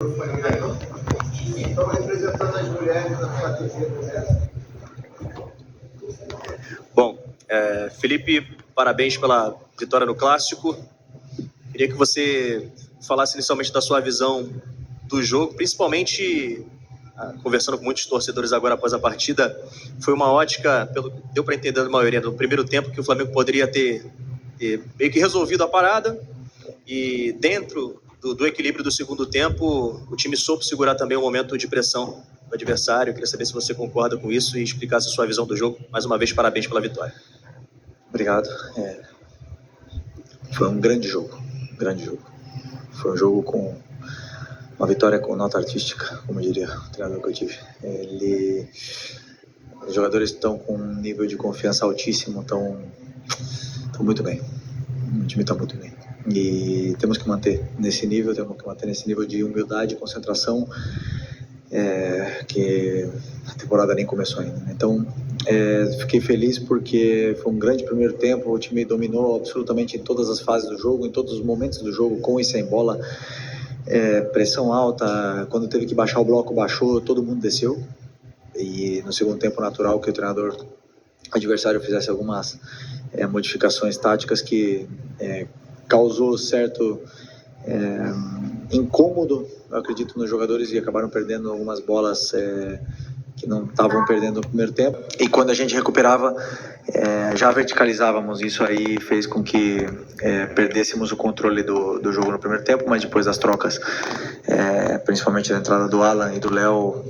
Então, representando as mulheres da categoria. Bom, Felipe, parabéns pela vitória no Clássico. Queria que você falasse inicialmente da sua visão do jogo, principalmente conversando com muitos torcedores agora após a partida. Foi uma ótica, deu para entender na maioria no primeiro tempo, que o Flamengo poderia ter meio que resolvido a parada, e dentro do equilíbrio do segundo tempo, o time soube segurar também um momento de pressão do adversário. Eu queria saber se você concorda com isso e explicasse a sua visão do jogo. Mais uma vez, parabéns pela vitória. Obrigado. Foi um grande jogo, Foi um jogo com uma vitória com nota artística, como diria o treinador que eu tive. Os jogadores estão com um nível de confiança altíssimo, estão muito bem. O time está muito bem. E temos que manter nesse nível, de humildade e concentração, que a temporada nem começou ainda, né? Então, fiquei feliz porque foi um grande primeiro tempo, o time dominou absolutamente em todas as fases do jogo, em todos os momentos do jogo, com e sem bola, pressão alta, quando teve que baixar o bloco, baixou, todo mundo desceu. E no segundo tempo, natural que o treinador adversário fizesse algumas modificações táticas que causou certo incômodo, eu acredito, nos jogadores, e acabaram perdendo algumas bolas que não estavam perdendo no primeiro tempo. E quando a gente recuperava, já verticalizávamos. Isso aí fez com que perdêssemos o controle do jogo no primeiro tempo, mas depois das trocas, principalmente a entrada do Alan e do Léo,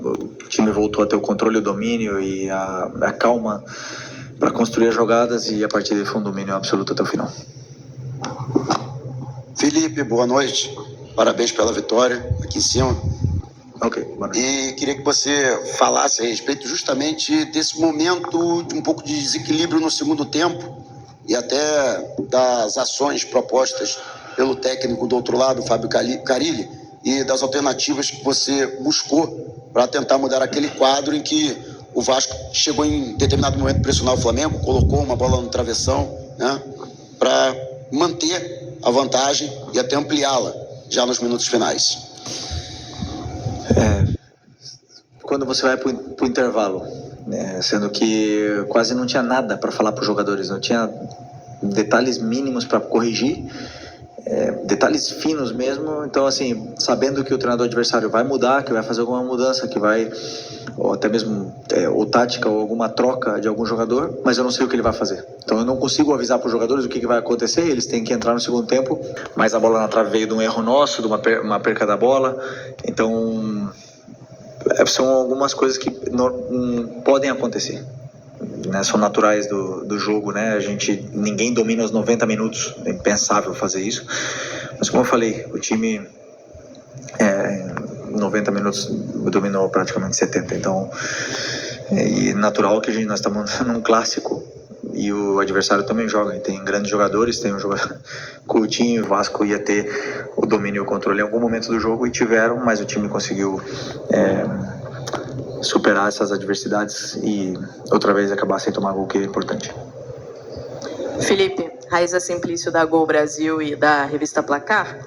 o time voltou a ter o controle, o domínio e a calma para construir as jogadas, e a partir daí foi um domínio absoluto até o final. Felipe, boa noite. Parabéns pela vitória aqui em cima. Ok, boa noite. E queria que você falasse a respeito justamente desse momento de um pouco de desequilíbrio no segundo tempo e até das ações propostas pelo técnico do outro lado, Fábio Carille, e das alternativas que você buscou para tentar mudar aquele quadro em que o Vasco chegou em determinado momento a pressionar o Flamengo, colocou uma bola no travessão, né, para manter a vantagem e até ampliá-la já nos minutos finais. Quando você vai para o intervalo, sendo que quase não tinha nada para falar para os jogadores, não tinha detalhes mínimos para corrigir, detalhes finos mesmo. Então, assim, sabendo que o treinador adversário vai mudar, que vai fazer alguma mudança, que vai, ou até mesmo ou tática ou alguma troca de algum jogador, mas eu não sei o que ele vai fazer. Então eu não consigo avisar para os jogadores o que vai acontecer. Eles têm que entrar no segundo tempo, mas a bola na trave veio de um erro nosso, de uma perca da bola. Então são algumas coisas que não podem acontecer, né? São naturais do jogo, né? Ninguém domina os 90 minutos, é impensável fazer isso. Mas como eu falei, o time 90 minutos dominou praticamente 70. Então, e natural que nós estamos num clássico e o adversário também joga, e tem grandes jogadores, tem um jogador Coutinho, o Vasco ia ter o domínio e o controle em algum momento do jogo, e tiveram, mas o time conseguiu superar essas adversidades e outra vez acabar sem tomar gol, que é importante. Felipe, Raíza Simplício da Gol Brasil e da revista Placar.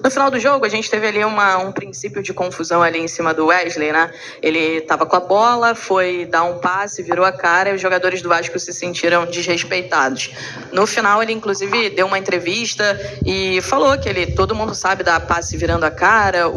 No final do jogo, a gente teve ali um princípio de confusão ali em cima do Wesley, né? Ele estava com a bola, foi dar um passe, virou a cara, e os jogadores do Vasco se sentiram desrespeitados. No final, ele inclusive deu uma entrevista e falou que todo mundo sabe dar passe virando a cara.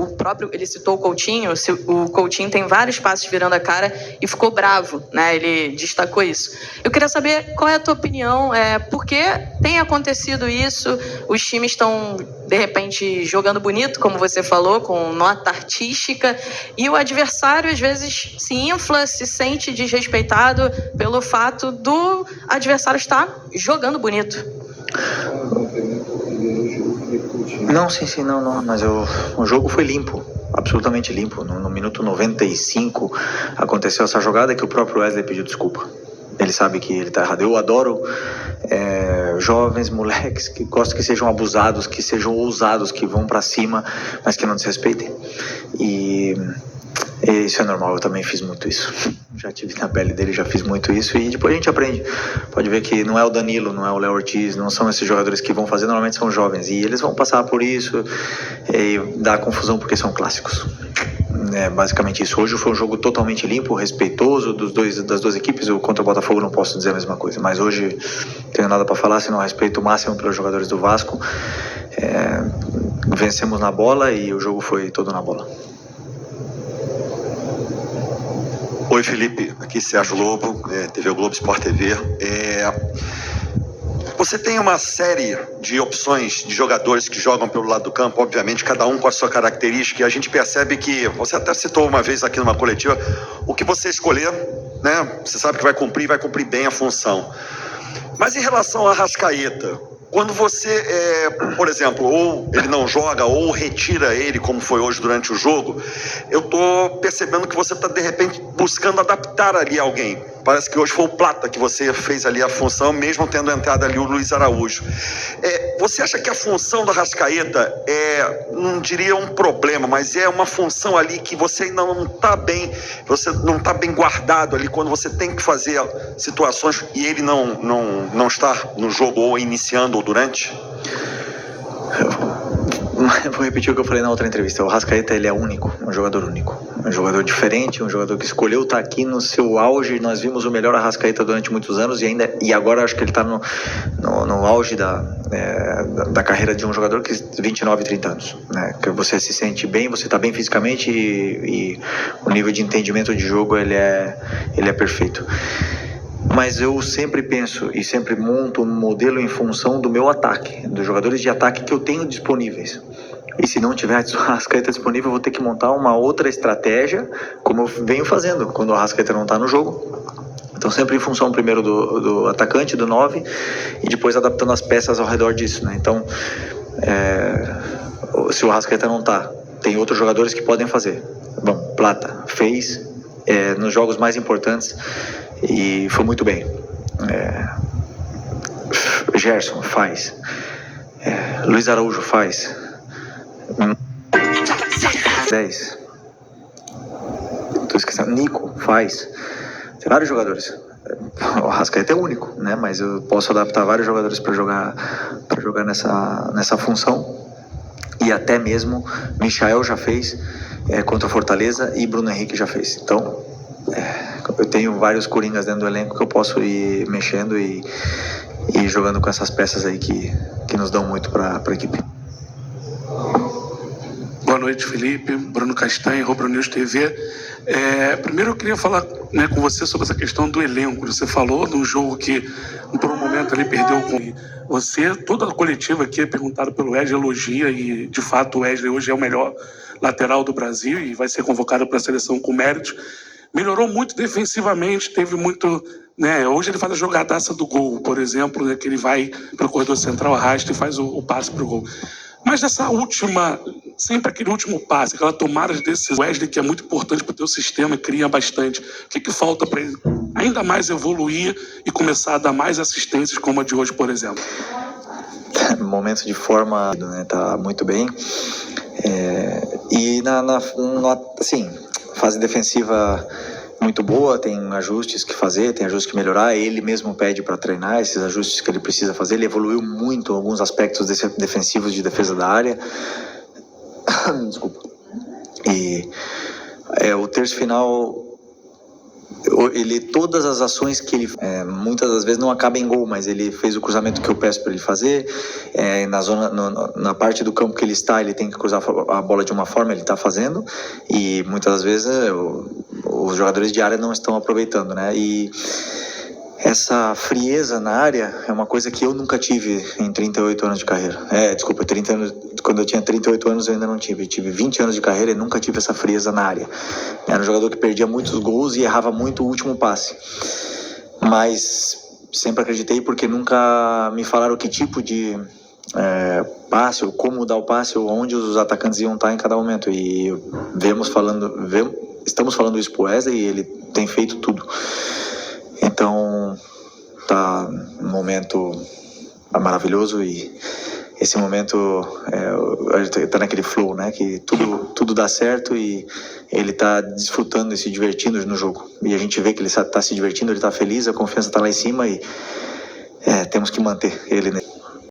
Ele citou o Coutinho, o Coutinho tem vários passes virando a cara e ficou bravo, né? Ele destacou isso. Eu queria saber qual é a tua opinião, por que tem acontecido isso? Os times estão, de repente, jogando bonito, como você falou, com nota artística, e o adversário, às vezes, se infla, se sente desrespeitado pelo fato do adversário estar jogando bonito. Não, sim, não, mas o jogo foi limpo, absolutamente limpo. No minuto 95 aconteceu essa jogada que o próprio Wesley pediu desculpa. Ele sabe que ele está errado. Eu adoro jovens, moleques que gostam que sejam abusados, que sejam ousados, que vão para cima, mas que não desrespeitem. E Isso é normal, eu também fiz muito isso. Já tive na pele dele, já fiz muito isso e depois a gente aprende. Pode ver que não é o Danilo, não é o Léo Ortiz, não são esses jogadores que vão fazer, normalmente são jovens e eles vão passar por isso e dá confusão porque são clássicos. É basicamente isso. Hoje foi um jogo totalmente limpo, respeitoso das duas equipes. Eu contra o Botafogo não posso dizer a mesma coisa, mas hoje não tenho nada para falar, senão respeito máximo pelos jogadores do Vasco. Vencemos na bola e o jogo foi todo na bola. Oi, Felipe, aqui Sérgio Lobo, TV Globo Sport TV. Você tem uma série de opções de jogadores que jogam pelo lado do campo, obviamente, cada um com a sua característica, e a gente percebe que, você até citou uma vez aqui numa coletiva, o que você escolher, né, você sabe que vai cumprir bem a função. Mas em relação ao Arrascaeta, quando você, por exemplo, ou ele não joga, ou retira ele, como foi hoje durante o jogo, eu tô percebendo que você tá, de repente, buscando adaptar ali alguém. Parece que hoje foi o Plata que você fez ali a função, mesmo tendo entrado ali o Luiz Araújo. Você acha que a função do Arrascaeta não diria um problema, mas é uma função ali que você ainda não tá bem, você não tá bem guardado ali quando você tem que fazer situações e ele não está no jogo ou iniciando ou durante? Vou repetir o que eu falei na outra entrevista. O Arrascaeta, ele é único, um jogador único, um jogador diferente, um jogador que escolheu estar aqui no seu auge. Nós vimos o melhor Arrascaeta durante muitos anos e agora acho que ele está no auge da carreira de um jogador que 29, 30 anos, né? Que você se sente bem, você está bem fisicamente e o nível de entendimento de jogo ele é perfeito. Mas eu sempre penso e sempre monto um modelo em função do meu ataque, dos jogadores de ataque que eu tenho disponíveis. E se não tiver a Arrascaeta disponível, eu vou ter que montar uma outra estratégia, como eu venho fazendo quando o Arrascaeta não está no jogo. Então sempre em função primeiro do atacante, do 9, e depois adaptando as peças ao redor disso, né? Então, se o Arrascaeta não está, tem outros jogadores que podem fazer. Bom, Plata fez nos jogos mais importantes e foi muito bem. Gerson faz. Luiz Araújo faz. 10. Tô esquecendo. Nico faz. Tem vários jogadores. O Arrascaeta é único, né? Mas eu posso adaptar vários jogadores para jogar nessa função. E até mesmo Michael já fez contra o Fortaleza e Bruno Henrique já fez. Então, eu tenho vários coringas dentro do elenco que eu posso ir mexendo e jogando com essas peças aí que nos dão muito para a equipe. Boa noite, Felipe. Bruno Castanha, Rubro News TV. Primeiro eu queria falar, né, com você sobre essa questão do elenco. Você falou de um jogo que por um momento ele perdeu com você. Toda a coletiva aqui é perguntada pelo Wesley, elogia, e de fato o Wesley hoje é o melhor lateral do Brasil e vai ser convocado para a seleção com méritos. Melhorou muito defensivamente, teve muito, né? Hoje ele faz a jogadaça do gol, por exemplo, né, que ele vai para o corredor central, arrasta e faz o passe para o gol. Mas nessa última, sempre aquele último passe, aquela tomada de decisão, Wesley, que é muito importante para o teu sistema, cria bastante. O que falta para ele ainda mais evoluir e começar a dar mais assistências como a de hoje, por exemplo? Momento de forma, né, tá muito bem. E assim, fase defensiva muito boa, tem ajustes que fazer, tem ajustes que melhorar. Ele mesmo pede para treinar esses ajustes que ele precisa fazer. Ele evoluiu muito em alguns aspectos defensivos de defesa da área. Desculpa. E o terço final, todas as ações que ele muitas das vezes não acabam em gol, mas ele fez o cruzamento que eu peço para ele fazer. Na parte do campo que ele está, ele tem que cruzar a bola de uma forma, ele está fazendo, e muitas das vezes os jogadores de área não estão aproveitando, né? E essa frieza na área é uma coisa que eu nunca tive em 38 anos de carreira. 30 anos, quando eu tinha 38 anos eu ainda não tive. Tive 20 anos de carreira e nunca tive essa frieza na área. Era um jogador que perdia muitos gols e errava muito o último passe. Mas sempre acreditei, porque nunca me falaram que tipo de passe, ou como dar o passe, ou onde os atacantes iam estar em cada momento. E estamos falando isso pro Wesley e ele tem feito tudo. Então, tá um momento maravilhoso e esse momento a gente tá naquele flow, né? Que tudo dá certo e ele tá desfrutando e se divertindo no jogo. E a gente vê que ele tá se divertindo, ele tá feliz, a confiança tá lá em cima e temos que manter ele, né?